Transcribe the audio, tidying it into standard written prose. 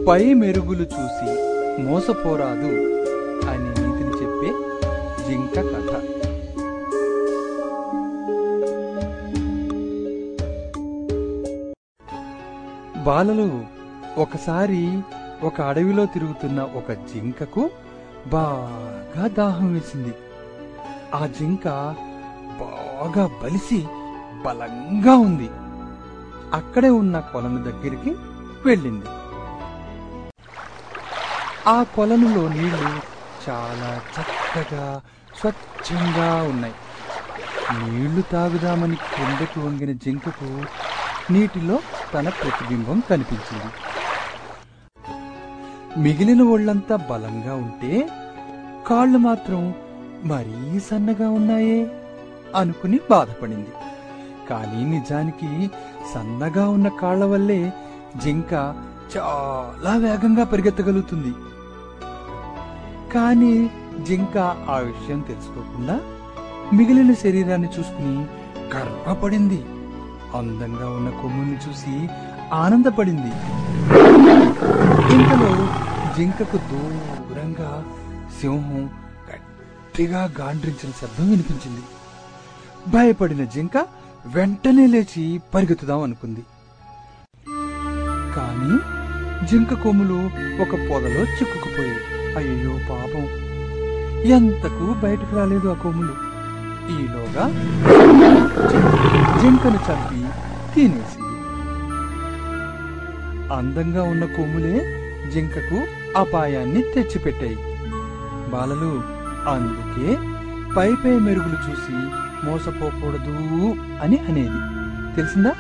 పై మెరుగులు చూసి మోసపోరాదు అనే నీతిని చెప్పే జింక కథ. బాలలు, ఒకసారి ఒక అడవిలో తిరుగుతున్న ఒక జింకకు బాగా దాహం వేసింది. ఆ జింక బాగా బలిసి బలంగా ఉంది. అక్కడే ఉన్న కొలను దగ్గరికి వెళ్ళింది. ఆ కొలనులో నీళ్లు చాలా చక్కగా స్వచ్ఛంగా ఉన్నాయి. నీళ్లు తాగుదామని కిందకు వంగిన జింకకు నీటిలో తన ప్రతిబింబం కనిపించింది. మిగిలిన ఒళ్లంతా బలంగా ఉంటే కాళ్ళు మాత్రం మరీ సన్నగా ఉన్నాయే అనుకుని బాధపడింది. కానీ నిజానికి సన్నగా ఉన్న కాళ్ల వల్లే జింక చాలా వేగంగా పరిగెత్తగలుగుతుంది. కానీ జింక ఆ విషయం తెలుసుకోకుండా మిగిలిన శరీరాన్ని చూసుకుని గర్వపడింది. అందంగా ఉన్న కొమ్ముల్ని చూసి ఆనందపడింది. ఇంతలో జింకకు దూరంగా సింహం గట్టిగా గాండ్రించిన శబ్దం వినిపించింది. భయపడిన జింక వెంటనే లేచి పరిగెత్తుదాం అనుకుంది. కానీ జింక కొమ్ములు ఒక పొదలో చిక్కుకుపోయాయి. అయ్యో పాపం, ఎంతకు బయటకు రాలేదు ఆ కొమ్ములు. ఈలోగా జింకను చంపి తినేసింది. అందంగా ఉన్న కొమ్ములే జింకకు అపాయాన్ని తెచ్చిపెట్టాయి. బాలలు, అందుకే పై మెరుగులు చూసి మోసపోకూడదు అని అనేది తెలిసిందా?